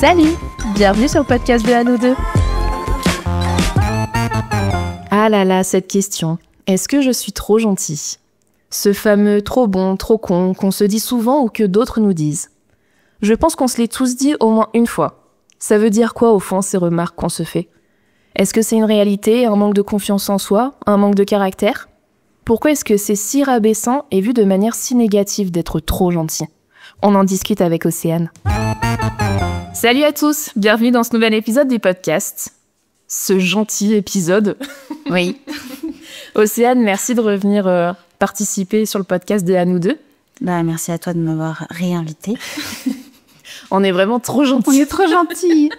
Salut, bienvenue sur le podcast de À nous deux. Ah là là, cette question. Est-ce que je suis trop gentil ? Ce fameux trop bon, trop con qu'on se dit souvent ou que d'autres nous disent. Je pense qu'on se l'est tous dit au moins une fois. Ça veut dire quoi au fond ces remarques qu'on se fait ? Est-ce que c'est une réalité, un manque de confiance en soi, un manque de caractère ? Pourquoi est-ce que c'est si rabaissant et vu de manière si négative d'être trop gentil ? On en discute avec Océane. Salut à tous, bienvenue dans ce nouvel épisode du podcast. Ce gentil épisode. Oui. Océane, merci de revenir participer sur le podcast de À nous deux. Merci à toi de m'avoir réinvité. On est vraiment trop gentils. On est trop gentils.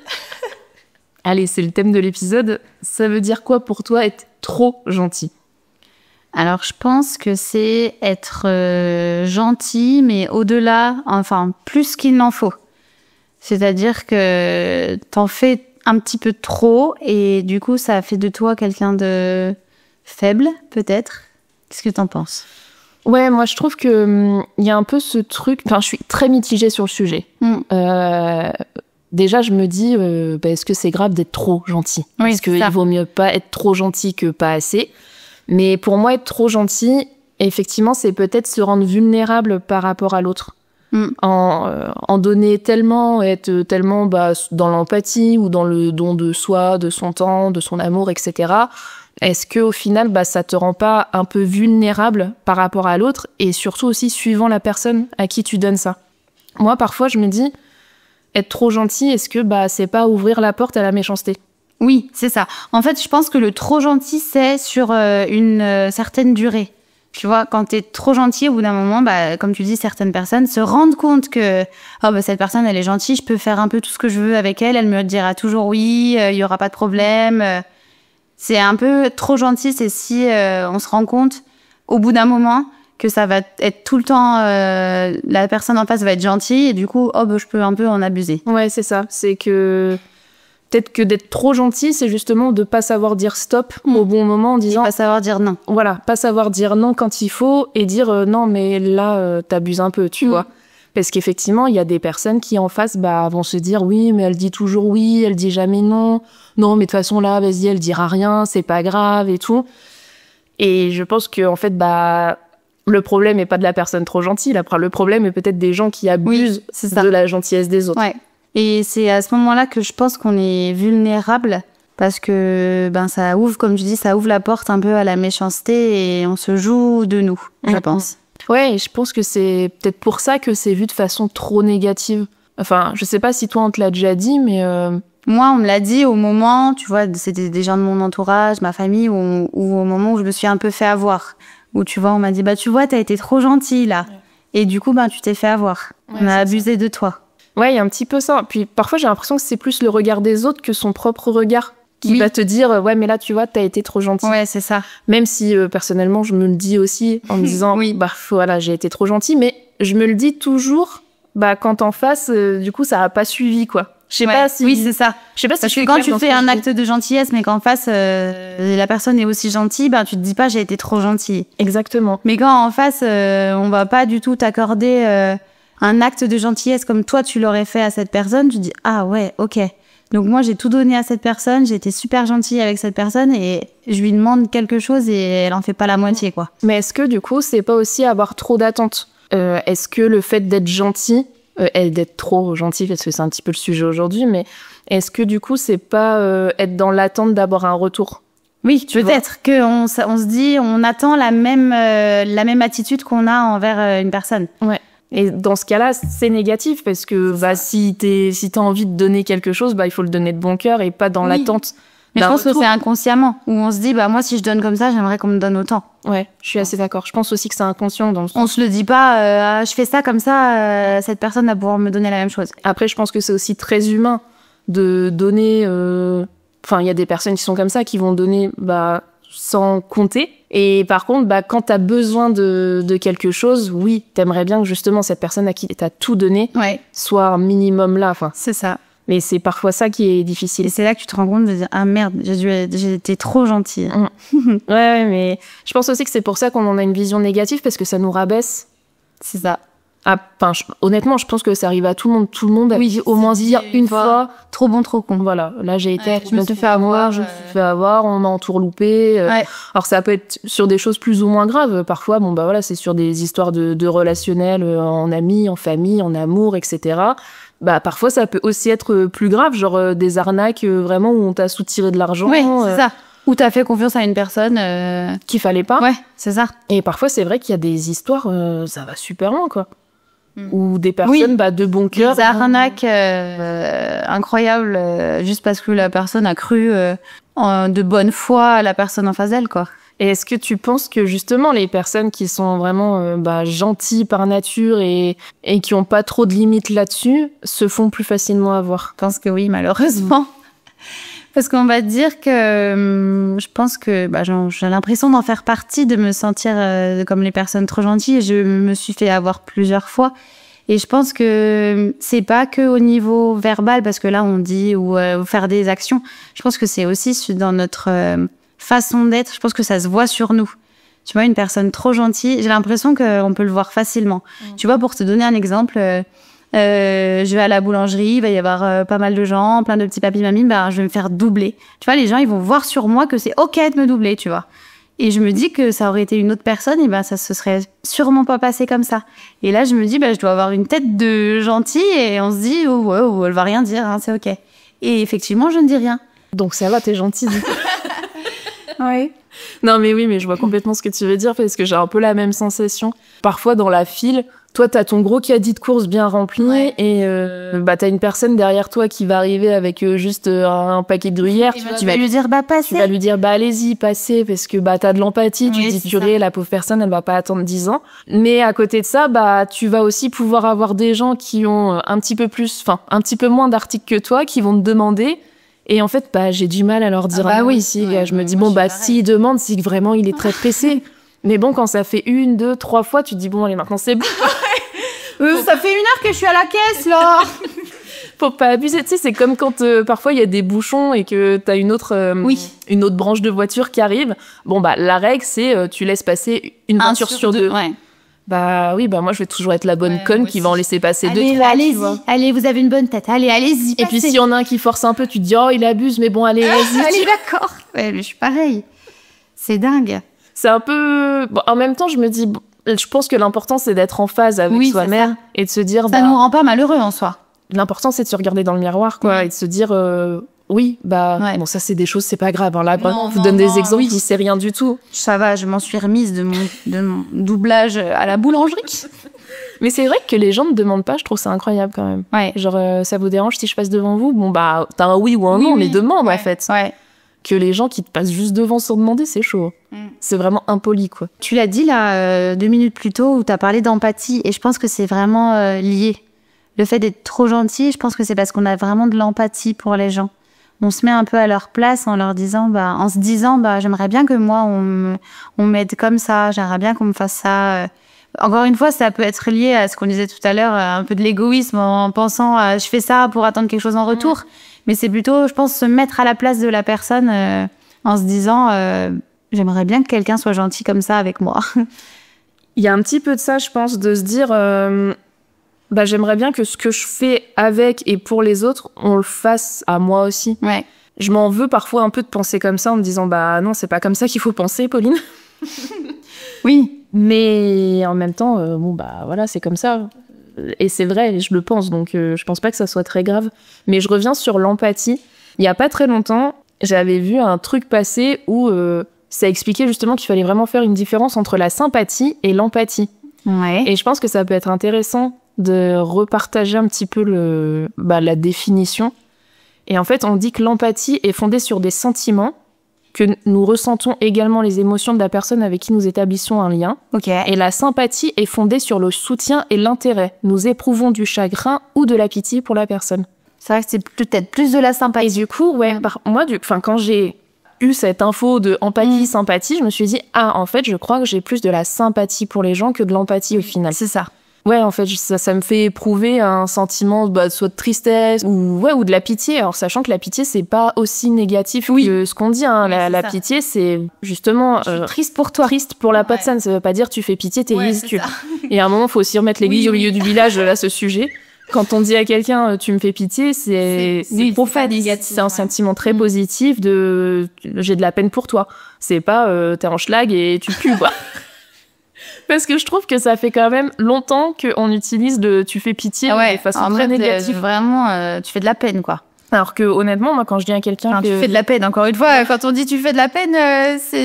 Allez, c'est le thème de l'épisode. Ça veut dire quoi pour toi être trop gentil ? Alors, je pense que c'est être gentil, mais au-delà, enfin, plus qu'il n'en faut. C'est-à-dire que t'en fais un petit peu trop et du coup, ça fait de toi quelqu'un de faible, peut-être. Qu'est-ce que t'en penses ? Ouais, moi, je trouve que y a un peu ce truc... Enfin, je suis très mitigée sur le sujet. Déjà, je me dis, est-ce que c'est grave d'être trop gentil ? Oui, Parce qu'il vaut mieux pas être trop gentil que pas assez. Mais pour moi, être trop gentil, effectivement, c'est peut-être se rendre vulnérable par rapport à l'autre. En donner tellement, être tellement dans l'empathie ou dans le don de soi, de son temps, de son amour, etc. Est-ce qu'au final, ça te rend pas un peu vulnérable par rapport à l'autre et surtout aussi suivant la personne à qui tu donnes ça ? Moi, parfois, je me dis, être trop gentil, est-ce que c'est pas ouvrir la porte à la méchanceté ? Oui, c'est ça. En fait, je pense que le trop gentil, c'est sur une certaine durée. Tu vois, quand t'es trop gentil, au bout d'un moment, comme tu dis, certaines personnes se rendent compte que cette personne, elle est gentille, je peux faire un peu tout ce que je veux avec elle, elle me dira toujours oui, il y aura pas de problème. C'est un peu trop gentil, c'est si on se rend compte, au bout d'un moment, que ça va être tout le temps, la personne en face va être gentille, et du coup, je peux un peu en abuser. Ouais, c'est ça. C'est que... Peut-être que d'être trop gentil, c'est justement de pas savoir dire stop au bon moment en disant... Et pas savoir dire non. Voilà, pas savoir dire non quand il faut et dire non, mais là, t'abuses un peu, tu vois. Parce qu'effectivement, il y a des personnes qui, en face, vont se dire oui, mais elle dit toujours oui, elle dit jamais non. Non, mais de toute façon, là, vas-y, elle dira rien, c'est pas grave et tout. Et je pense que, en fait, le problème est pas de la personne trop gentille. Le problème est peut-être des gens qui abusent de la gentillesse des autres. Ouais. Et c'est à ce moment-là que je pense qu'on est vulnérable parce que ça ouvre, comme tu dis, ça ouvre la porte un peu à la méchanceté et on se joue de nous, je pense. Ouais, et je pense que c'est peut-être pour ça que c'est vu de façon trop négative. Enfin, je sais pas si toi on te l'a déjà dit, mais... Moi, on me l'a dit au moment, tu vois, c'était des gens de mon entourage, ma famille, ou au moment où je me suis un peu fait avoir. Où tu vois, on m'a dit, tu vois, t'as été trop gentille là. Ouais. Et du coup, tu t'es fait avoir. Ouais, on a abusé de toi. Ouais, il y a un petit peu ça. Puis parfois, j'ai l'impression que c'est plus le regard des autres que son propre regard qui va te dire « Ouais, mais là, tu vois, t'as été trop gentil. » Ouais, c'est ça. Même si, personnellement, je me le dis aussi en me disant « Voilà, j'ai été trop gentil. » Mais je me le dis toujours quand en face, du coup, ça a pas suivi, quoi. Je sais pas si... Oui, c'est ça. Je sais pas si parce que quand tu fais un acte de gentillesse, mais qu'en face, la personne est aussi gentille, tu te dis pas « J'ai été trop gentille. » Exactement. Mais quand en face, on va pas du tout t'accorder... un acte de gentillesse comme toi tu l'aurais fait à cette personne, tu dis ah ouais, ok. Donc moi j'ai tout donné à cette personne, j'ai été super gentille avec cette personne et je lui demande quelque chose et elle en fait pas la moitié quoi. Mais est-ce que du coup c'est pas aussi avoir trop d'attentes ? Est-ce que le fait d'être gentil, d'être trop gentil parce que c'est un petit peu le sujet aujourd'hui, mais est-ce que du coup c'est pas être dans l'attente d'avoir un retour ? Oui, peut-être qu'on se dit on attend la même attitude qu'on a envers une personne. Ouais. Et dans ce cas-là, c'est négatif parce que si t'as envie de donner quelque chose, il faut le donner de bon cœur et pas dans l'attente. Mais je pense que c'est inconsciemment où on se dit moi si je donne comme ça, j'aimerais qu'on me donne autant. Ouais, je suis assez d'accord. Je pense aussi que c'est inconscient dans le sens. On se le dit pas je fais ça comme ça, cette personne va pouvoir me donner la même chose. Après, je pense que c'est aussi très humain de donner il y a des personnes qui sont comme ça qui vont donner sans compter. Et par contre, quand t'as besoin de quelque chose, oui, t'aimerais bien que justement cette personne à qui t'as tout donné soit un minimum là. C'est ça. Mais c'est parfois ça qui est difficile. Et c'est là que tu te rends compte de dire ah merde, j'ai été trop gentille. Ouais, mais je pense aussi que c'est pour ça qu'on en a une vision négative parce que ça nous rabaisse. C'est ça. Enfin, honnêtement, je pense que ça arrive à tout le monde. Tout le monde a pu au moins dire une fois, trop bon, trop con. Voilà, là j'ai été, je me suis fait avoir, je me suis fait avoir, on m'a entourloupé. Alors ça peut être sur des choses plus ou moins graves. Parfois, bon bah voilà, c'est sur des histoires de relationnels, en amis, en famille, en amour, etc. Bah parfois ça peut aussi être plus grave, genre des arnaques vraiment où on t'a soutiré de l'argent. Oui, c'est ça. Où t'as fait confiance à une personne qu'il fallait pas. Ouais, c'est ça. Et parfois c'est vrai qu'il y a des histoires, ça va super loin quoi. Ou des personnes de bon cœur. Des arnaques incroyables juste parce que la personne a cru de bonne foi à la personne en face d'elle, quoi. Et est-ce que tu penses que justement les personnes qui sont vraiment gentilles par nature et qui ont pas trop de limites là-dessus se font plus facilement avoir? Je pense que oui, malheureusement. Parce qu'on va dire que je pense que j'ai l'impression d'en faire partie, de me sentir comme les personnes trop gentilles. Et je me suis fait avoir plusieurs fois. Et je pense que c'est pas que au niveau verbal, parce que là on dit ou faire des actions. Je pense que c'est aussi dans notre façon d'être. Je pense que ça se voit sur nous. Tu vois, une personne trop gentille, j'ai l'impression qu'on peut le voir facilement. Tu vois, pour te donner un exemple. Je vais à la boulangerie, il va y avoir pas mal de gens, plein de petits papis mamies, je vais me faire doubler. Tu vois, les gens, ils vont voir sur moi que c'est OK de me doubler, tu vois. Et je me dis que ça aurait été une autre personne, et ça se serait sûrement pas passé comme ça. Et là, je me dis, je dois avoir une tête de gentille, et on se dit, elle va rien dire, hein, c'est OK. Et effectivement, je ne dis rien. Donc ça va, t'es gentille. Oui. Non, mais oui, mais je vois complètement ce que tu veux dire, parce que j'ai un peu la même sensation. Parfois, dans la file, toi, t'as ton gros caddie de course bien rempli, et t'as une personne derrière toi qui va arriver avec juste un paquet de gruyère. Tu vas lui dire, passez. Tu vas lui dire, allez-y, passez, parce que t'as de l'empathie. Tu dis, purée, la pauvre personne, elle va pas attendre 10 ans. Mais à côté de ça, tu vas aussi pouvoir avoir des gens qui ont un petit peu moins d'articles que toi, qui vont te demander. Et en fait, j'ai du mal à leur dire, je me dis, s'il demande, c'est que vraiment, il est très pressé. Mais bon, quand ça fait 1, 2, 3 fois, tu te dis, bon, allez, maintenant, c'est bon. Ça fait 1 heure que je suis à la caisse, là. Faut pas abuser, tu sais, c'est comme quand parfois il y a des bouchons et que t'as une autre branche de voiture qui arrive. Bon, la règle, c'est tu laisses passer une voiture sur 2. Ouais. Moi, je vais toujours être la bonne conne qui va en laisser passer 2, 3. Allez-y, allez, vous avez une bonne tête, allez-y. Et puis, s'il y en a un qui force un peu, tu te dis, il abuse, mais bon, allez, vas-y. Allez, d'accord. Ouais, mais je suis pareil. C'est dingue. C'est un peu... en même temps, je me dis... je pense que l'important, c'est d'être en phase avec soi-même et de se dire... Ça nous rend pas malheureux en soi. L'important, c'est de se regarder dans le miroir, quoi, et de se dire... bon, ça, c'est des choses, c'est pas grave. Hein. Là, vraiment, je vous donne des exemples, c'est rien du tout. Ça va, je m'en suis remise de mon doublage à la boulangerie. Mais c'est vrai que les gens ne demandent pas, je trouve ça incroyable quand même. Ouais. Genre, ça vous dérange si je passe devant vous? Bon, t'as un oui ou un non, mais demande, en fait. Ouais. Que les gens qui te passent juste devant sans demander, c'est chaud. C'est vraiment impoli, quoi. Tu l'as dit, là, 2 minutes plus tôt, où t'as parlé d'empathie, et je pense que c'est vraiment lié. Le fait d'être trop gentil, je pense que c'est parce qu'on a vraiment de l'empathie pour les gens. On se met un peu à leur place en leur disant, en se disant, j'aimerais bien que moi, on m'aide comme ça, j'aimerais bien qu'on me fasse ça. Encore une fois, ça peut être lié à ce qu'on disait tout à l'heure, un peu de l'égoïsme, en pensant, je fais ça pour attendre quelque chose en retour. Mais c'est plutôt, je pense, se mettre à la place de la personne en se disant, j'aimerais bien que quelqu'un soit gentil comme ça avec moi. Il y a un petit peu de ça, je pense, de se dire, j'aimerais bien que ce que je fais avec et pour les autres, on le fasse à moi aussi. Ouais. Je m'en veux parfois un peu de penser comme ça en me disant, non, c'est pas comme ça qu'il faut penser, Pauline. Oui. Mais en même temps, voilà, c'est comme ça. Et c'est vrai, je le pense, donc je pense pas que ça soit très grave. Mais je reviens sur l'empathie. Il y a pas très longtemps, j'avais vu un truc passer où ça expliquait justement qu'il fallait vraiment faire une différence entre la sympathie et l'empathie. Ouais. Et je pense que ça peut être intéressant de repartager un petit peu la définition. Et en fait, on dit que l'empathie est fondée sur des sentiments, que nous ressentons également les émotions de la personne avec qui nous établissons un lien. Okay. Et la sympathie est fondée sur le soutien et l'intérêt. Nous éprouvons du chagrin ou de la pitié pour la personne. C'est vrai que c'est peut-être plus de la sympathie. Et du coup, moi, quand j'ai eu cette info de empathie, sympathie, je me suis dit, en fait, je crois que j'ai plus de la sympathie pour les gens que de l'empathie au final. C'est ça. Ouais, en fait, ça me fait éprouver un sentiment, soit de tristesse ou de la pitié. Alors, sachant que la pitié, c'est pas aussi négatif que ce qu'on dit, hein. La pitié, c'est justement... Je suis triste pour toi. Triste pour la personne. Ça veut pas dire tu fais pitié, t'es ridicule. Et à un moment, faut aussi remettre l'église au milieu du village, à ce sujet. Quand on dit à quelqu'un tu me fais pitié, c'est un sentiment très positif de j'ai de la peine pour toi. C'est pas t'es en schlag et tu pues, quoi. Parce que je trouve que ça fait quand même longtemps qu'on utilise le tu fais pitié de façon très négative. Vraiment, tu fais de la peine, quoi. Alors que honnêtement, moi, quand je dis à quelqu'un tu fais de la peine, encore une fois, quand on dit tu fais de la peine,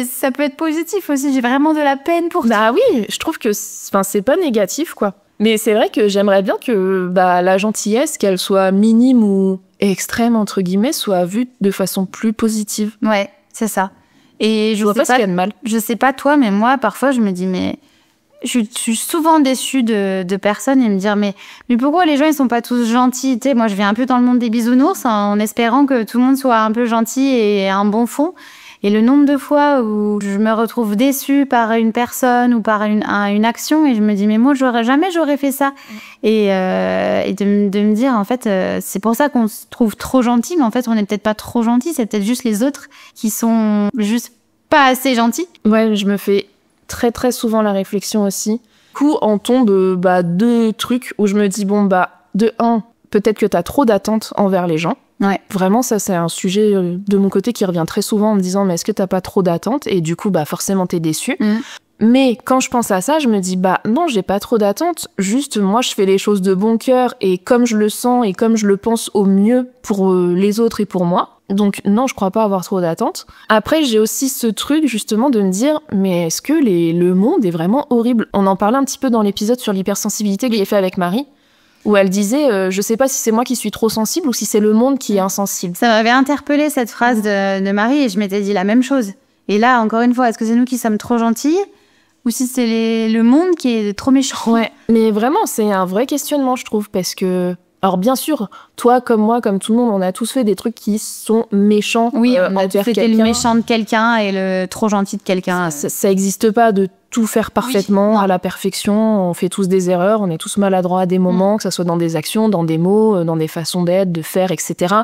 ça peut être positif aussi. J'ai vraiment de la peine pour toi. Bah oui, je trouve que c'est pas négatif, quoi. Mais c'est vrai que j'aimerais bien que la gentillesse, qu'elle soit minime ou extrême, entre guillemets, soit vue de façon plus positive. Ouais, c'est ça. Et je vois pas ce qu'il y a de mal. Je sais pas toi, mais moi, parfois, je me dis, mais je suis souvent déçue de personnes et me dire, mais pourquoi les gens, ils sont pas tous gentils? Tu sais, moi, je viens un peu dans le monde des bisounours en espérant que tout le monde soit un peu gentil et un bon fond. Et le nombre de fois où je me retrouve déçue par une personne ou par une action et je me dis mais moi jamais j'aurais fait ça. Et de me dire en fait c'est pour ça qu'on se trouve trop gentil, mais en fait on n'est peut-être pas trop gentil, c'est peut-être juste les autres qui sont juste pas assez gentils. Ouais, je me fais très très souvent la réflexion aussi. Du coup on tombe deux trucs où je me dis de un, peut-être que t'as trop d'attentes envers les gens. Ouais. Vraiment, ça, c'est un sujet de mon côté qui revient très souvent en me disant, mais est-ce que t'as pas trop d'attentes? Et du coup, forcément, t'es déçu. Mais quand je pense à ça, je me dis, non, j'ai pas trop d'attentes. Juste, moi, je fais les choses de bon cœur et comme je le sens et comme je le pense au mieux pour les autres et pour moi. Donc, non, je crois pas avoir trop d'attentes. Après, j'ai aussi ce truc, justement, de me dire, mais est-ce que le monde est vraiment horrible? On en parlait un petit peu dans l'épisode sur l'hypersensibilité que j'ai fait avec Marie, où elle disait je sais pas si c'est moi qui suis trop sensible ou si c'est le monde qui est insensible. Ça m'avait interpellée cette phrase de Marie et je m'étais dit la même chose. Et là, encore une fois, est-ce que c'est nous qui sommes trop gentils ou si c'est le monde qui est trop méchant? Ouais, mais vraiment, c'est un vrai questionnement, je trouve, parce que... Alors bien sûr, toi comme moi, comme tout le monde, on a tous fait des trucs qui sont méchants. Oui, on a tous été le méchant de quelqu'un et le trop gentil de quelqu'un. Ça existe pas de tout faire parfaitement, à la perfection. On fait tous des erreurs, on est tous maladroits à des moments, que ça soit dans des actions, dans des mots, dans des façons d'être, de faire, etc.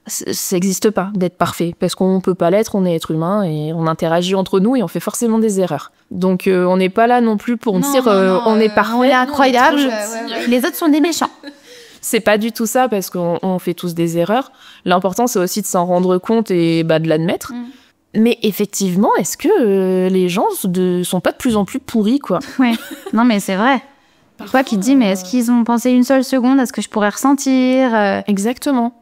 Ça existe pas d'être parfait, parce qu'on peut pas l'être, on est être humain et on interagit entre nous et on fait forcément des erreurs. Donc on n'est pas là non plus pour dire on est parfait, on est incroyable, les autres sont des méchants. C'est pas du tout ça, parce qu'on fait tous des erreurs. L'important, c'est aussi de s'en rendre compte et de l'admettre. Mais effectivement, est-ce que les gens sont pas de plus en plus pourris, quoi? Ouais, non mais c'est vrai. Toi qui te dis, mais est-ce qu'ils ont pensé une seule seconde à ce que je pourrais ressentir? Exactement.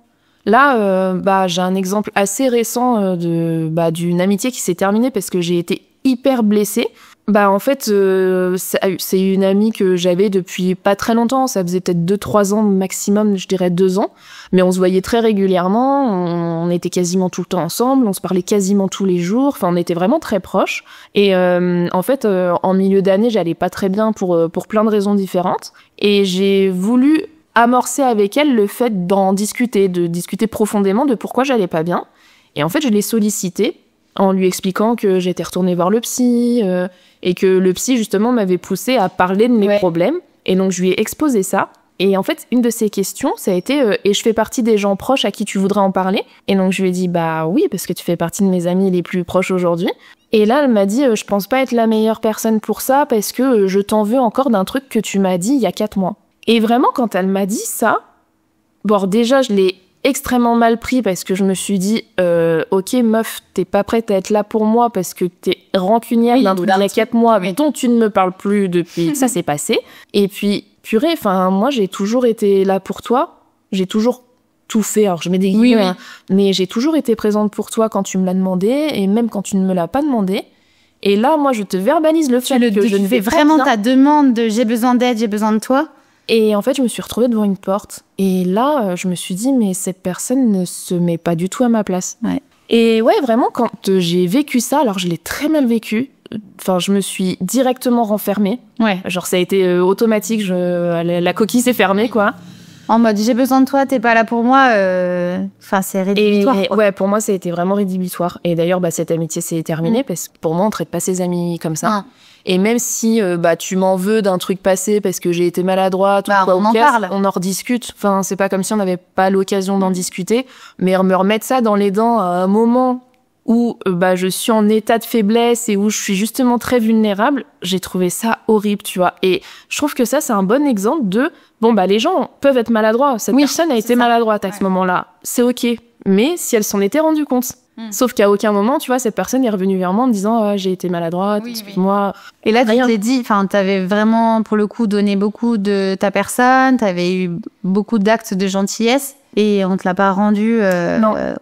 Là, j'ai un exemple assez récent d'une amitié qui s'est terminée parce que j'ai été hyper blessée. En fait, c'est une amie que j'avais depuis pas très longtemps. Ça faisait peut-être 2-3 ans maximum, je dirais 2 ans. Mais on se voyait très régulièrement. On était quasiment tout le temps ensemble. On se parlait quasiment tous les jours. Enfin, on était vraiment très proches. Et en fait, en milieu d'année, j'allais pas très bien pour plein de raisons différentes. Et j'ai voulu amorcer avec elle le fait de discuter profondément de pourquoi j'allais pas bien. Et en fait, je l'ai sollicitée en lui expliquant que j'étais retournée voir le psy et que le psy, justement, m'avait poussée à parler de mes problèmes. Et donc, je lui ai exposé ça. Et en fait, une de ses questions, ça a été et je fais partie des gens proches à qui tu voudrais en parler? Et donc, je lui ai dit oui, parce que tu fais partie de mes amis les plus proches aujourd'hui. Et là, elle m'a dit je pense pas être la meilleure personne pour ça parce que je t'en veux encore d'un truc que tu m'as dit il y a 4 mois. Et vraiment, quand elle m'a dit ça, déjà, je l'ai extrêmement mal pris parce que je me suis dit ok meuf, t'es pas prête à être là pour moi parce que t'es rancunière d'un truc d'il y a 4 mois mais dont tu ne me parles plus depuis ça s'est passé. Et puis purée, moi j'ai toujours été là pour toi, j'ai toujours tout fait, alors je mets des guillemets, mais j'ai toujours été présente pour toi quand tu me l'as demandé et même quand tu ne me l'as pas demandé. Et là, moi je te verbalise le fait que je ne vais vraiment ta demande de j'ai besoin d'aide, j'ai besoin de toi. Et en fait, je me suis retrouvée devant une porte. Et là, je me suis dit, mais cette personne ne se met pas du tout à ma place. Ouais. Et ouais, vraiment, quand j'ai vécu ça, alors je l'ai très mal vécu. Enfin, je me suis directement renfermée. Ouais. Genre, ça a été automatique. La coquille s'est fermée, quoi. En mode, j'ai besoin de toi, t'es pas là pour moi. Enfin, c'est rédhibitoire. Et ouais, pour moi, ça a été vraiment rédhibitoire. Et d'ailleurs, cette amitié s'est terminée parce que pour moi, on traite pas ses amis comme ça. Et même si tu m'en veux d'un truc passé parce que j'ai été maladroite ou quoi, on en parle. on en rediscute. Enfin, c'est pas comme si on n'avait pas l'occasion d'en discuter. Mais me remettre ça dans les dents à un moment où je suis en état de faiblesse et où je suis justement très vulnérable, j'ai trouvé ça horrible, tu vois. Et je trouve que ça, c'est un bon exemple de les gens peuvent être maladroits. Cette personne a été maladroite à ce moment-là. C'est OK. Mais si elle s'en était rendue compte. Sauf qu'à aucun moment, tu vois, cette personne est revenue vers moi en me disant j'ai été maladroite, excuse-moi. Et là, tu t'es dit, t'avais vraiment, pour le coup, donné beaucoup de ta personne, t'avais eu beaucoup d'actes de gentillesse et on te l'a pas rendu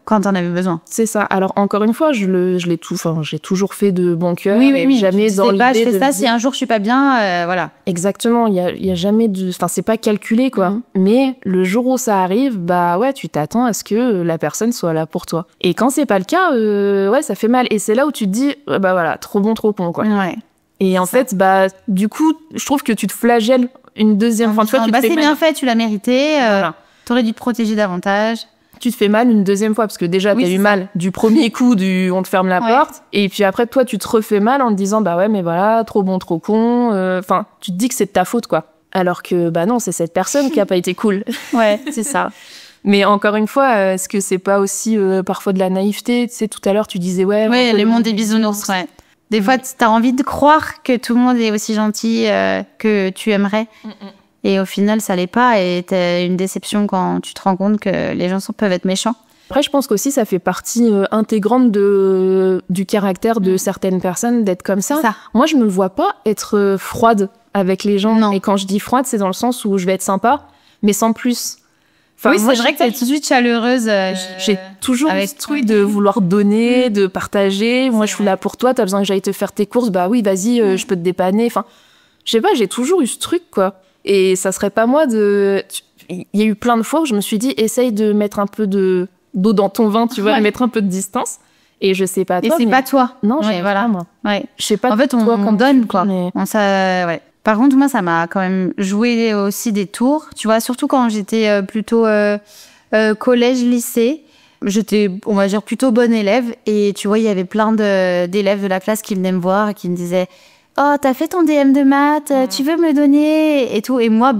quand t'en avais besoin. C'est ça. Alors, encore une fois, j'ai toujours fait de bon cœur. Oui. Jamais dans l'idée je fais ça, si un jour je suis pas bien, voilà. Exactement. Il y a jamais c'est pas calculé, quoi. Mais le jour où ça arrive, tu t'attends à ce que la personne soit là pour toi. Et quand c'est pas le cas, ça fait mal. Et c'est là où tu te dis, trop bon, trop con, quoi. Ouais. Et en fait, du coup, je trouve que tu te flagelles une deuxième fois. C'est bien fait, tu l'as mérité. Voilà. T'aurais dû te protéger davantage. Tu te fais mal une deuxième fois, parce que déjà, t'as eu mal du premier coup on te ferme la porte. Et puis après, toi, tu te refais mal en te disant, mais voilà, trop bon, trop con. Tu te dis que c'est de ta faute, quoi. Alors que, non, c'est cette personne qui a pas été cool. Ouais, c'est ça. Mais encore une fois, est-ce que c'est pas aussi parfois de la naïveté? Tu sais, tout à l'heure, tu disais, le monde des bisounours, ouais. Des fois, t'as envie de croire que tout le monde est aussi gentil que tu aimerais. Et au final, ça l'est pas. Et t'as une déception quand tu te rends compte que les gens peuvent être méchants. Après, je pense qu'aussi, ça fait partie intégrante du caractère de certaines personnes d'être comme ça. Moi, je me vois pas être froide avec les gens. Non. Et quand je dis froide, c'est dans le sens où je vais être sympa, mais sans plus. Moi, c'est vrai que t'es tout de suite chaleureuse. J'ai toujours ce truc de vouloir donner, de partager. Moi, je suis là pour toi. T'as besoin que j'aille te faire tes courses. Oui, vas-y, je peux te dépanner. Enfin, je sais pas, j'ai toujours eu ce truc, quoi. Et ça serait pas moi Il y a eu plein de fois où je me suis dit, essaye de mettre un peu d'eau dans ton vin, tu vois, et mettre un peu de distance. Et je sais pas toi. Et c'est pas toi. Non, voilà. Pas, moi. Ouais. Je sais pas. En fait, on donne, quoi. Mais... Par contre, moi, ça m'a quand même joué aussi des tours, tu vois, surtout quand j'étais plutôt collège, lycée. J'étais, on va dire, plutôt bonne élève. Et tu vois, il y avait plein d'élèves de la classe qui venaient me voir et qui me disaient « Oh, t'as fait ton DM de maths, tu veux me le donner ?» et tout. Et moi,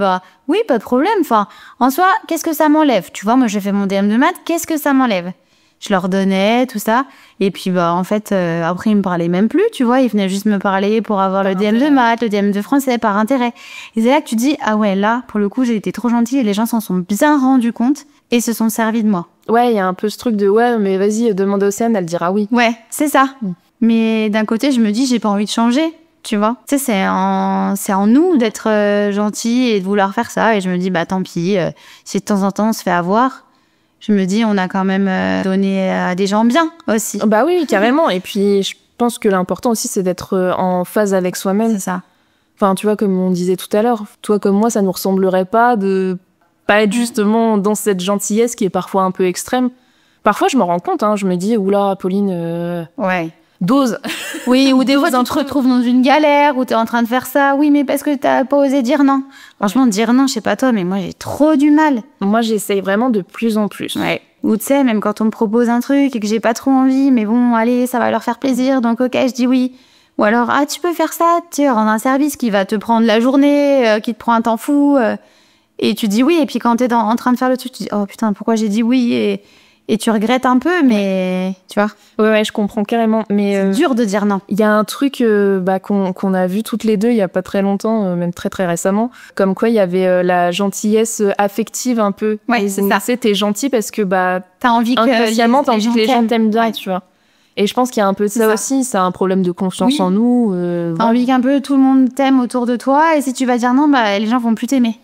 oui, pas de problème. Enfin, en soi, qu'est-ce que ça m'enlève? Tu vois, moi, j'ai fait mon DM de maths, qu'est-ce que ça m'enlève? Je leur donnais, tout ça. Et puis, en fait, après, ils me parlaient même plus, tu vois. Ils venaient juste me parler pour avoir le DM de maths, le DM de français, par intérêt. Et c'est là que tu dis, ah ouais, là, pour le coup, j'ai été trop gentille et les gens s'en sont bien rendus compte et se sont servis de moi. Ouais, il y a un peu ce truc de, mais vas-y, demande à Océane, elle dira oui. Ouais, c'est ça. Mais d'un côté, je me dis, j'ai pas envie de changer, tu vois. Tu sais, c'est en nous d'être gentil et de vouloir faire ça. Et je me dis, tant pis, si de temps en temps on se fait avoir, je me dis, on a quand même donné à des gens bien aussi. Oui, carrément. Et puis, je pense que l'important aussi, c'est d'être en phase avec soi-même. C'est ça. Enfin, tu vois, comme on disait tout à l'heure, toi comme moi, ça nous ressemblerait pas de pas être justement dans cette gentillesse qui est parfois un peu extrême. Parfois, je me rends compte, je me dis, oula, Pauline, ouais. Dose. Oui, ou des fois, tu te retrouves dans une galère où t'es en train de faire ça. Oui, mais parce que t'as pas osé dire non. Franchement, dire non, je sais pas toi, mais moi, j'ai trop du mal. Moi, j'essaye vraiment de plus en plus. Ouais. Ou tu sais, même quand on me propose un truc et que j'ai pas trop envie, mais bon, allez, ça va leur faire plaisir, donc ok, je dis oui. Ou alors, tu peux faire ça, tu rends un service qui va te prendre la journée, qui te prend un temps fou, et tu dis oui, et puis quand t'es en train de faire le truc, tu dis, oh putain, pourquoi j'ai dit oui, et tu regrettes un peu, mais tu vois. Ouais, je comprends carrément. Mais c'est dur de dire non. Il y a un truc qu'on a vu toutes les deux il y a pas très longtemps, même très très récemment, comme quoi il y avait la gentillesse affective un peu. Ouais, c'est ça. Tu sais, t'es gentil parce que t'as envie que inconsciemment t'as envie que les gens t'aiment bien, ouais. Tu vois. Et je pense qu'il y a un peu de ça aussi. C'est un problème de confiance en nous. T'as envie qu'un peu tout le monde t'aime autour de toi, et si tu vas dire non, les gens vont plus t'aimer.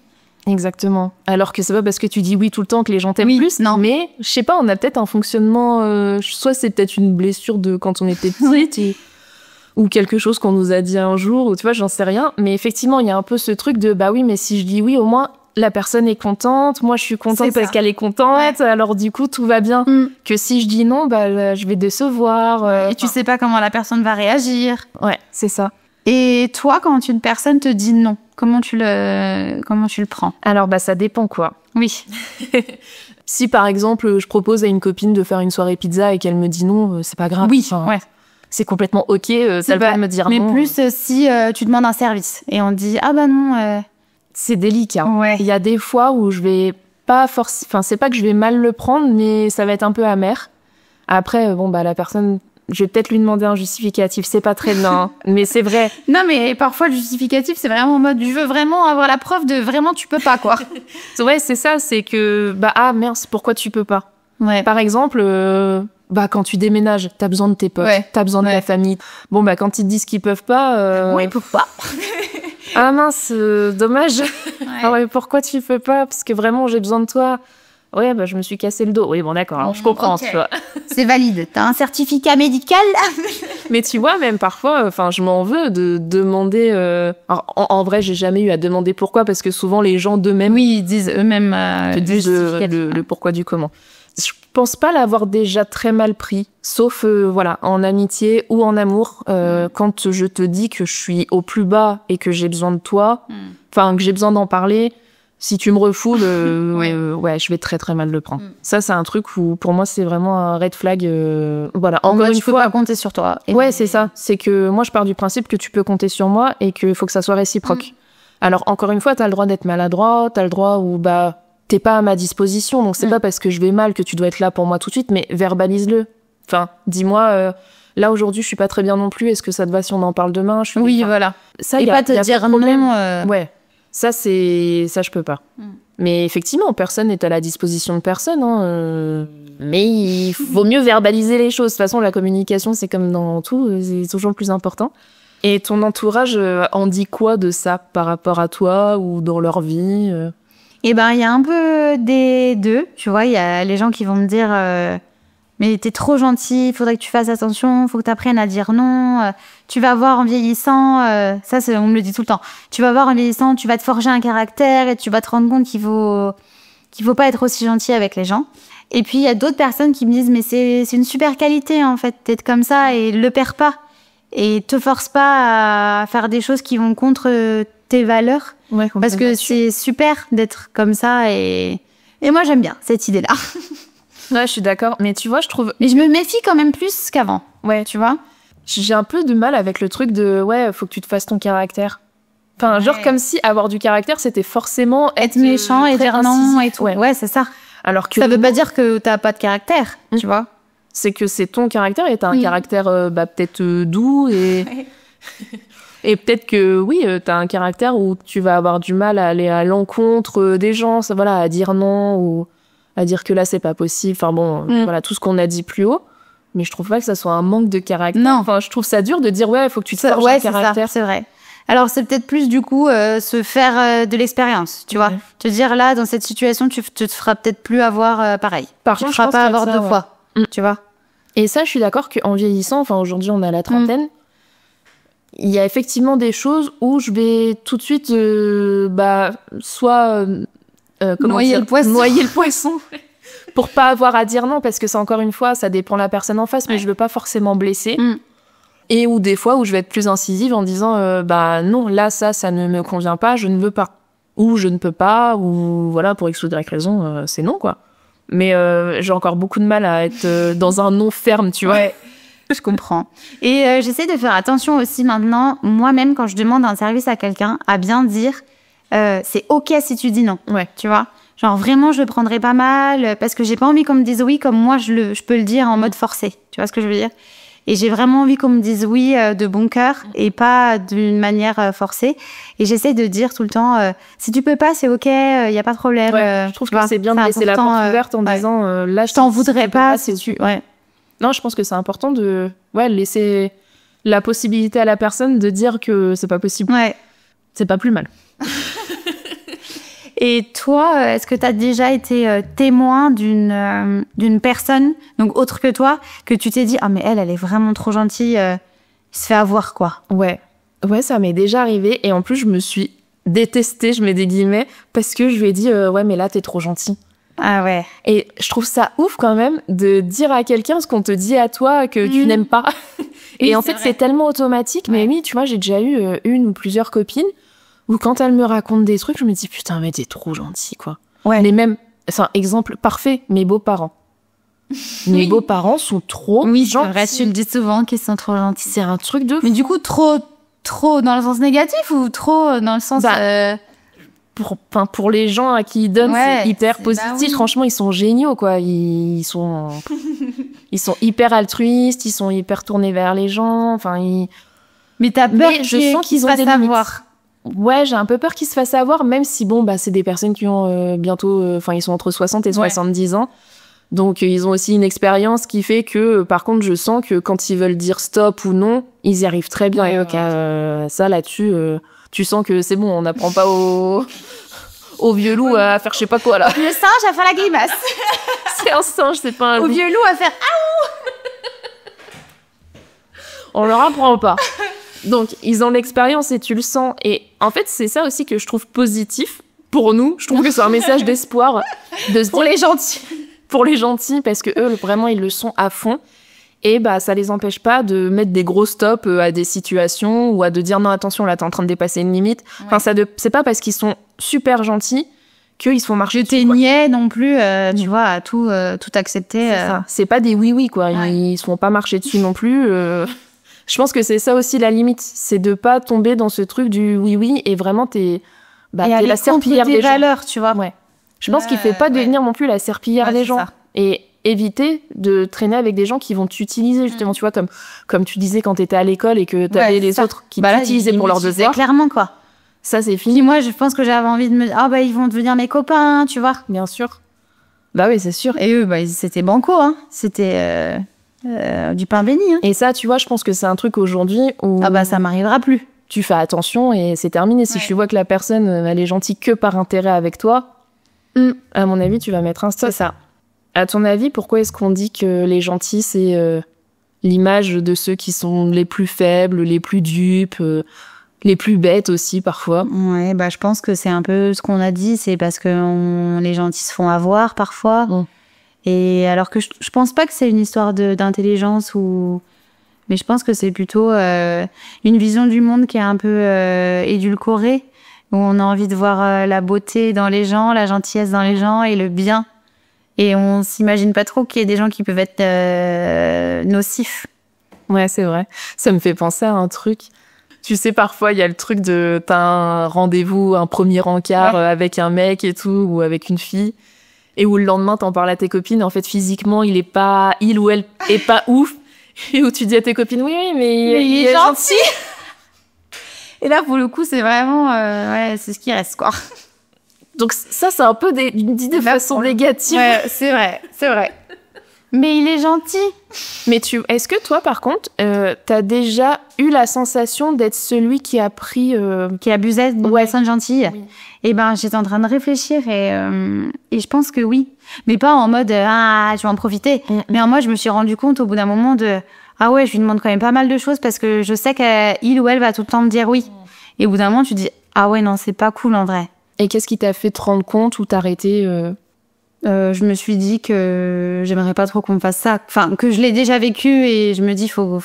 Exactement. Alors que c'est pas parce que tu dis oui tout le temps que les gens t'aiment plus. Non. Mais je sais pas, on a peut-être un fonctionnement. Soit c'est peut-être une blessure de quand on était petite, ou quelque chose qu'on nous a dit un jour, ou tu vois, j'en sais rien. Mais effectivement, il y a un peu ce truc de oui, mais si je dis oui, au moins la personne est contente. Moi, je suis contente parce qu'elle est contente. Ouais. Alors du coup, tout va bien. Que si je dis non, je vais décevoir. Et tu sais pas comment la personne va réagir. Ouais, c'est ça. Et toi, quand une personne te dit non, comment tu le prends? Alors, ça dépend, quoi. Oui. Si, par exemple, je propose à une copine de faire une soirée pizza et qu'elle me dit non, c'est pas grave. Oui, enfin, ouais. c'est complètement ok, t'as le droit de me dire mais non. Mais plus si tu demandes un service et on te dit ah bah non. C'est délicat. Ouais. Il y a des fois où je vais pas forcément... Enfin, c'est pas que je vais mal le prendre, mais ça va être un peu amer. Après, bon, bah la personne... Je vais peut-être lui demander un justificatif. C'est pas très bien, hein, mais c'est vrai. Non, mais parfois, le justificatif, c'est vraiment en mode je veux vraiment avoir la preuve de vraiment tu peux pas, quoi. Ouais, c'est ça. C'est que, mince, pourquoi tu peux pas? Ouais. Par exemple, quand tu déménages, t'as besoin de tes potes, t'as besoin de la famille. Bon, quand ils te disent qu'ils peuvent pas... Oui, pourquoi? Ah mince, dommage. Ouais. Ah ouais, pourquoi tu peux pas? Parce que vraiment, j'ai besoin de toi. Ouais, je me suis cassé le dos. Oui, bon, d'accord, je comprends, tu vois. C'est valide. T'as un certificat médical? Mais tu vois, même parfois, je m'en veux de demander... Alors, en vrai, j'ai jamais eu à demander pourquoi, parce que souvent, les gens d'eux-mêmes... Oui, ils disent eux-mêmes te disent le pourquoi du comment. Je pense pas l'avoir déjà très mal pris, sauf en amitié ou en amour, quand je te dis que je suis au plus bas et que j'ai besoin de toi, que j'ai besoin d'en parler. Si tu me refoules, je vais très très mal le prendre. Ça, c'est un truc où pour moi c'est vraiment un red flag. Encore une fois, tu peux pas compter sur toi. Ouais, c'est ça. C'est que moi je pars du principe que tu peux compter sur moi et qu'il faut que ça soit réciproque. Alors encore une fois, t'as le droit d'être maladroit, t'as le droit où t'es pas à ma disposition, donc c'est pas parce que je vais mal que tu dois être là pour moi tout de suite, mais verbalise-le. Enfin, dis-moi, là aujourd'hui je suis pas très bien non plus, est-ce que ça te va si on en parle demain? Voilà. Ça, et pas te dire non. Ouais, ça je peux pas. Mais effectivement, personne n'est à la disposition de personne, hein, mais il vaut mieux verbaliser les choses. De toute façon, la communication, c'est comme dans tout, c'est toujours le plus important. Et ton entourage en dit quoi de ça par rapport à toi ou dans leur vie? Il y a un peu des deux, tu vois. Il y a les gens qui vont me dire mais t'es trop gentil, il faudrait que tu fasses attention, faut que t'apprennes à dire non. Tu vas voir en vieillissant, ça on me le dit tout le temps. Tu vas voir en vieillissant, tu vas te forger un caractère et tu vas te rendre compte qu'il faut pas être aussi gentil avec les gens. Et puis il y a d'autres personnes qui me disent mais c'est une super qualité en fait d'être comme ça et le perds pas et te force pas à faire des choses qui vont contre tes valeurs. Ouais, parce que c'est super d'être comme ça et moi j'aime bien cette idée-là. Ouais, je suis d'accord. Mais tu vois, je trouve... Mais je me méfie quand même plus qu'avant. Ouais. Tu vois? J'ai un peu de mal avec le truc de... Ouais, faut que tu te fasses ton caractère. Enfin, genre comme si avoir du caractère, c'était forcément être méchant et dire non et tout. Ouais, c'est ça. Alors que... Ça veut pas dire que t'as pas de caractère, tu vois? C'est que c'est ton caractère et t'as un caractère peut-être doux et... Et peut-être que, t'as un caractère où tu vas avoir du mal à aller à l'encontre des gens, à dire non ou... à dire que là c'est pas possible, tout ce qu'on a dit plus haut, mais je trouve pas que ça soit un manque de caractère. Non, je trouve ça dur de dire il faut que tu te forges un caractère. C'est vrai. Alors c'est peut-être plus du coup se faire de l'expérience, tu vois, te dire là dans cette situation tu te feras peut-être plus avoir pareil. Par tu contre, te feras pas avoir deux fois, tu vois. Et ça je suis d'accord qu'en vieillissant, aujourd'hui on a la trentaine, il y a effectivement des choses où je vais tout de suite soit noyer le poisson pour pas avoir à dire non, parce que c'est encore une fois ça dépend de la personne en face, mais je veux pas forcément blesser. Et ou des fois où je vais être plus incisive en disant non, là ça ne me convient pas, je ne veux pas, ou je ne peux pas, ou pour X ou Y raison, c'est non quoi. Mais j'ai encore beaucoup de mal à être dans un non ferme, tu vois. Je comprends. Et j'essaie de faire attention aussi maintenant, moi-même quand je demande un service à quelqu'un, à bien dire c'est ok si tu dis non, tu vois. Genre vraiment je le prendrai pas mal parce que j'ai pas envie qu'on me dise oui comme moi je peux le dire en mode forcé, tu vois ce que je veux dire. Et j'ai vraiment envie qu'on me dise oui de bon cœur et pas d'une manière forcée. Et j'essaie de dire tout le temps si tu peux pas c'est ok, y a pas de problème. Je trouve que c'est bien de laisser la porte ouverte en disant là je t'en voudrais pas si tu... Non, je pense que c'est important de laisser la possibilité à la personne de dire que c'est pas possible. C'est pas plus mal. Et toi, est-ce que tu as déjà été témoin d'une personne, donc autre que toi, que tu t'es dit mais elle est vraiment trop gentille, il se fait avoir quoi? Ouais, ça m'est déjà arrivé et en plus je me suis détestée, je mets des guillemets, parce que je lui ai dit mais là t'es trop gentille. Ah ouais. Et je trouve ça ouf quand même de dire à quelqu'un ce qu'on te dit à toi que tu n'aimes pas. Et en fait, c'est tellement automatique. Mais oui, tu vois, j'ai déjà eu une ou plusieurs copines où quand elles me racontent des trucs, je me dis putain, mais t'es trop gentille, quoi. Les mêmes, exemple parfait, mes beaux-parents. Mes beaux-parents sont trop Oui, c'est gentils. vrai, tu le dis souvent qu'ils sont trop gentils. C'est un truc de... Mais du coup, trop dans le sens négatif ou trop dans le sens... Pour les gens à qui ils donnent, Ouais, c'est hyper c'est- positif. bah oui. Franchement, ils sont géniaux, quoi. Ils sont hyper altruistes, ils sont hyper tournés vers les gens. Enfin, Mais t'as peur Mais je sens qu'ils ont fassent des limites. avoir. Ouais, j'ai un peu peur qu'ils se fassent avoir, même si bon, bah, c'est des personnes qui ont bientôt, ils sont entre 60 et 70 ans. Donc, ils ont aussi une expérience qui fait que, par contre, je sens que quand ils veulent dire stop ou non, ils y arrivent très bien. Ouais, Et ok. ça, là-dessus, tu sens que c'est bon, on n'apprend pas au vieux loup à faire je sais pas quoi, là. Le singe à faire la grimace. C'est un singe, c'est pas un Au loup. vieux loup à faire... On leur apprend pas. Donc, ils ont l'expérience et tu le sens. Et en fait, c'est ça aussi que je trouve positif pour nous. Je trouve que c'est un message d'espoir de se Pour dire- les gentils. pour les gentils, parce que eux, vraiment, ils le sont à fond. Et bah, ça les empêche pas de mettre des gros stops à des situations ou à de dire non, attention, là, t'es en train de dépasser une limite. Enfin, c'est pas parce qu'ils sont super gentils qu'ils se font marcher Je dessus, t'ai quoi. niais non plus, tu vois, à tout accepter. C'est ça. C'est pas des oui-oui, quoi. Ouais. Ils se font pas marcher dessus non plus. Je pense que c'est ça aussi la limite. C'est de pas tomber dans ce truc du oui-oui et vraiment Et t'es aller la contre serpillière tes des gens. valeurs, tu vois. Ouais. Je pense qu'il faut pas devenir non plus la serpillière Ouais, des c'est gens. ça. Et éviter de traîner avec des gens qui vont t'utiliser, justement, tu vois, comme tu disais quand t'étais à l'école et que t'avais Ouais, les c'est ça. autres qui Bah là, t'utilisaient ils pour leurs m'utilisaient devoirs. clairement, quoi. Ça, c'est Puis fini, moi, je pense que j'avais envie de me dire, ah bah ils vont devenir mes copains, tu vois. bien sûr. Bah oui, c'est sûr. Et eux, bah c'était banco, hein. C'était du pain béni, hein. Et ça, tu vois, je pense que c'est un truc aujourd'hui où Ah bah ça m'arrivera plus. tu fais attention et c'est terminé. Si Ouais. tu vois que la personne, elle est gentille que par intérêt avec toi, à mon avis, tu vas mettre un stop. C'est ça. À ton avis, pourquoi est-ce qu'on dit que les gentils, c'est l'image de ceux qui sont les plus faibles, les plus dupes, les plus bêtes aussi parfois? Ouais, bah je pense que c'est un peu ce qu'on a dit, c'est parce que les gentils se font avoir parfois. Mm. Et alors que je pense pas que c'est une histoire d'intelligence ou... Mais je pense que c'est plutôt une vision du monde qui est un peu édulcorée, où on a envie de voir la beauté dans les gens, la gentillesse dans les gens et le bien. Et on s'imagine pas trop qu'il y ait des gens qui peuvent être nocifs. Ouais, c'est vrai. Ça me fait penser à un truc. Tu sais, parfois, il y a le truc de t'as un rendez-vous, un premier encart avec un mec et tout, ou avec une fille, et où le lendemain, t'en parles à tes copines, et en fait, physiquement, il ou elle est pas ouf, et où tu dis à tes copines, oui, mais il est gentil. Et là, pour le coup, c'est vraiment... ouais, c'est ce qui reste, quoi. Donc ça, c'est un peu dit de façon négative. Ouais, c'est vrai, c'est vrai. Mais il est gentil. Mais est-ce que toi, par contre, t'as déjà eu la sensation d'être celui qui a pris... Qui abusait d'une Ouais. personne gentille. Oui. Et ben, j'étais en train de réfléchir et je pense que oui. Mais pas en mode, je vais en profiter. Mais en mode, je me suis rendu compte au bout d'un moment de, ah ouais, je lui demande quand même pas mal de choses parce que je sais qu'il ou elle va tout le temps me dire oui. Et au bout d'un moment, tu dis, ah ouais, non, c'est pas cool en vrai. Et qu'est-ce qui t'a fait te rendre compte ou t'arrêter Je me suis dit que j'aimerais pas trop qu'on me fasse ça. Enfin, que je l'ai déjà vécu et je me dis, faut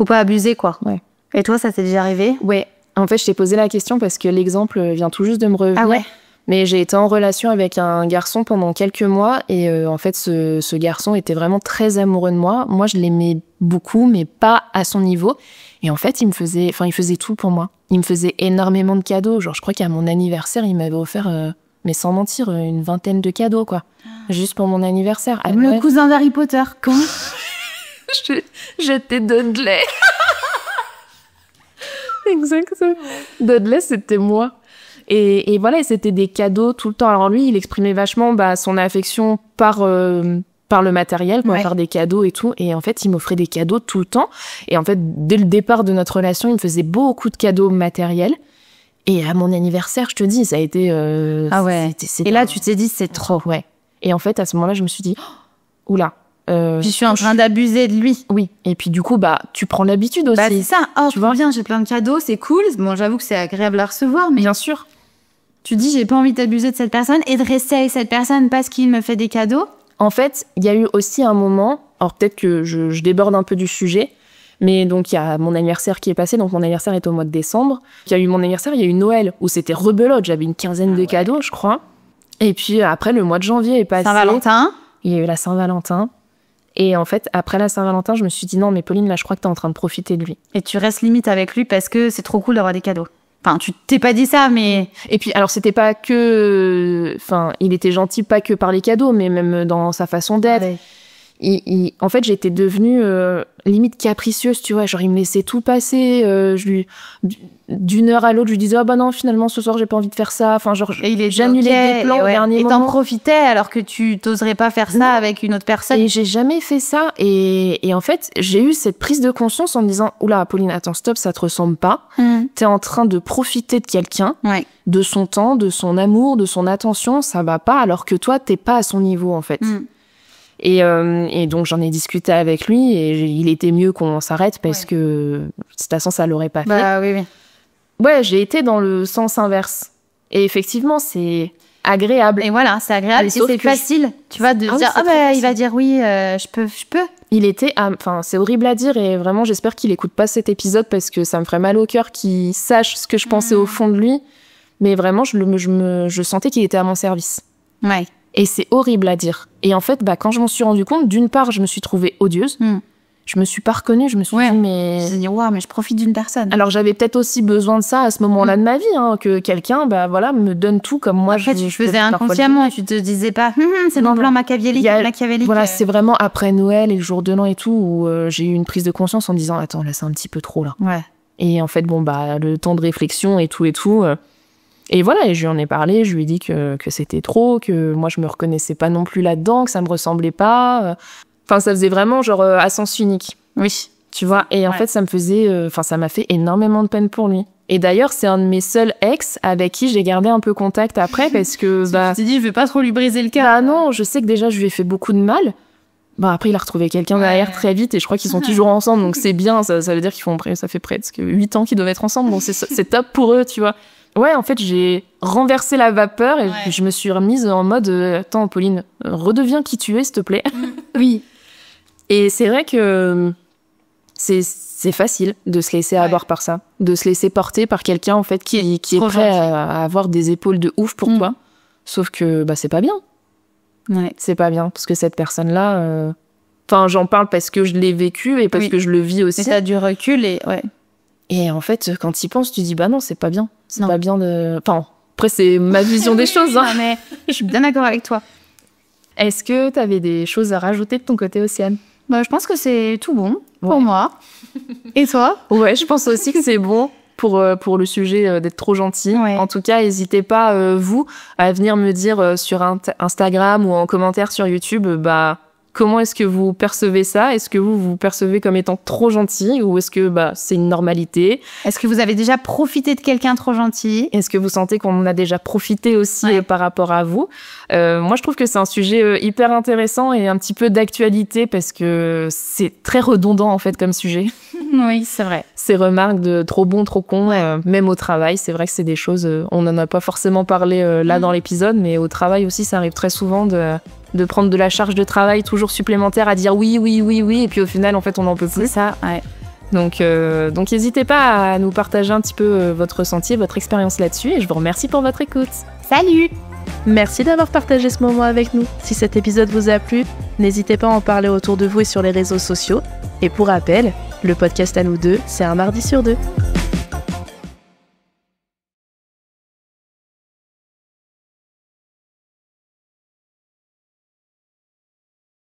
pas abuser, quoi. Ouais. Et toi, ça t'est déjà arrivé? Ouais. En fait, je t'ai posé la question parce que l'exemple vient tout juste de me revenir. Ah ouais? Mais j'ai été en relation avec un garçon pendant quelques mois et en fait, ce garçon était vraiment très amoureux de moi. Moi, je l'aimais beaucoup, mais pas à son niveau. Et en fait, il faisait tout pour moi. Il me faisait énormément de cadeaux. Genre, je crois qu'à mon anniversaire, il m'avait offert, mais sans mentir, une vingtaine de cadeaux, quoi. Juste pour mon anniversaire. Comme le cousin d'Harry Potter. Comment? J'étais Dudley. Exactement. Dudley, c'était moi. Et voilà, c'était des cadeaux tout le temps. Alors lui, il exprimait vachement son affection par le matériel, quoi, Ouais. par des cadeaux et tout. Et en fait, il m'offrait des cadeaux tout le temps. Et en fait, dès le départ de notre relation, il me faisait beaucoup de cadeaux matériels. Et à mon anniversaire, je te dis, ça a été... Ah ouais. c'était Et là, tu t'es dit, c'est trop. ouais. Et en fait, à ce moment-là, je me suis dit, oh, oula. Je suis en train d'abuser de lui. Oui. Et puis du coup, tu prends l'habitude aussi. Bah, c'est ça. Oh, Tu vois. bien, j'ai plein de cadeaux, c'est cool. Bon, j'avoue que c'est agréable à recevoir, mais Bien sûr. tu dis, j'ai pas envie d'abuser de cette personne et de rester avec cette personne parce qu'il me fait des cadeaux. En fait, il y a eu aussi un moment, alors peut-être que je déborde un peu du sujet, mais donc il y a mon anniversaire qui est passé, donc mon anniversaire est au mois de décembre. Il y a eu mon anniversaire, il y a eu Noël, où c'était rebelote, j'avais une quinzaine de cadeaux, je crois. Et puis après, le mois de janvier est passé. Saint-Valentin. Il y a eu la Saint-Valentin. Et en fait, après la Saint-Valentin, je me suis dit non, mais Pauline, là, je crois que t'es en train de profiter de lui. Et tu restes limite avec lui parce que c'est trop cool d'avoir des cadeaux. Enfin, tu t'es pas dit ça, mais... Et puis, alors, c'était pas que... Enfin, il était gentil pas que par les cadeaux, mais même dans sa façon d'être. Ouais. En fait, j'étais devenue limite capricieuse, tu vois. Genre, il me laissait tout passer. D'une heure à l'autre, je lui disais, ah bah non, finalement, ce soir, j'ai pas envie de faire ça. Enfin, genre, j'annulais des plans au dernier moment. Et t'en profitais alors que tu t'oserais pas faire ça avec une autre personne. Et j'ai jamais fait ça. Et en fait, j'ai eu cette prise de conscience en me disant, oula, Pauline, attends, stop, ça te ressemble pas. T'es en train de profiter de quelqu'un, de son temps, de son amour, de son attention. Ça va pas, alors que toi, t'es pas à son niveau, en fait. Et donc j'en ai discuté avec lui et il était mieux qu'on s'arrête parce que de toute façon ça l'aurait pas fait. Bah oui. Ouais, j'ai été dans le sens inverse. Et effectivement, c'est agréable. Et voilà, c'est agréable et c'est facile, tu vois, de dire il va dire oui, je peux. Il était, enfin, c'est horrible à dire et vraiment j'espère qu'il écoute pas cet épisode parce que ça me ferait mal au cœur qu'il sache ce que je pensais au fond de lui. Mais vraiment, je sentais qu'il était à mon service. Ouais. Et c'est horrible à dire. Et en fait, quand je m'en suis rendu compte, d'une part, je me suis trouvée odieuse. Je me suis pas reconnue. Je me suis dit, mais... Je me suis dit, mais je profite d'une personne. Alors, j'avais peut-être aussi besoin de ça à ce moment-là de ma vie, que quelqu'un, me donne tout comme moi. Après, tu faisais inconsciemment. Tu te disais pas, c'est mon plan machiavélique. Voilà, c'est vraiment après Noël et le jour de l'an et tout, où j'ai eu une prise de conscience en me disant, attends, là, c'est un petit peu trop, là. Ouais. Et en fait, le temps de réflexion et tout, et voilà, et je lui en ai parlé, je lui ai dit que c'était trop, que moi je me reconnaissais pas non plus là-dedans, que ça me ressemblait pas. Enfin, ça faisait vraiment genre à sens unique. Oui. Tu vois, et en fait, ça m'a fait énormément de peine pour lui. Et d'ailleurs, c'est un de mes seuls ex avec qui j'ai gardé un peu contact après parce que... Tu t'es dit, je vais pas trop lui briser le cœur. Bah non, je sais que déjà, je lui ai fait beaucoup de mal. Après, il a retrouvé quelqu'un derrière très vite et je crois qu'ils sont toujours ensemble, donc c'est bien, ça veut dire ça fait presque 8 ans qu'ils doivent être ensemble, donc c'est top pour eux, tu vois. Ouais, en fait, j'ai renversé la vapeur et je me suis remise en mode attends, Pauline, redeviens qui tu es, s'il te plaît. Oui. Et c'est vrai que c'est facile de se laisser avoir par ça, de se laisser porter par quelqu'un en fait qui est prêt à avoir des épaules de ouf pour toi. Sauf que c'est pas bien. Ouais. C'est pas bien parce que cette personne-là, enfin, j'en parle parce que je l'ai vécu et parce que je le vis aussi. Et t'as du recul et Et en fait, quand tu y penses, tu dis non, c'est pas bien. C'est pas bien de... Enfin, après, c'est ma vision des choses. Hein. Mais je suis bien d'accord avec toi. Est-ce que tu avais des choses à rajouter de ton côté, Océane ? Je pense que c'est tout bon pour moi. Et toi ? Ouais, je pense aussi que c'est bon pour le sujet d'être trop gentil. Ouais. En tout cas, n'hésitez pas, vous, à venir me dire sur Instagram ou en commentaire sur YouTube, comment est-ce que vous percevez ça ? Est-ce que vous percevez comme étant trop gentil ou est-ce que c'est une normalité ? Est-ce que vous avez déjà profité de quelqu'un trop gentil ? Est-ce que vous sentez qu'on en a déjà profité aussi par rapport à vous ? Moi, je trouve que c'est un sujet hyper intéressant et un petit peu d'actualité parce que c'est très redondant en fait comme sujet. Oui, c'est vrai. Ces remarques de trop bon, trop con, même au travail, c'est vrai que c'est des choses, on n'en a pas forcément parlé là dans l'épisode, mais au travail aussi, ça arrive très souvent de prendre de la charge de travail toujours supplémentaire à dire oui, et puis au final, en fait, on n'en peut plus. C'est ça, ouais. Donc n'hésitez pas à nous partager un petit peu votre ressenti, votre expérience là-dessus, et je vous remercie pour votre écoute. Salut! Merci d'avoir partagé ce moment avec nous. Si cet épisode vous a plu, n'hésitez pas à en parler autour de vous et sur les réseaux sociaux. Et pour rappel, le podcast à nous deux, c'est un mardi sur 2.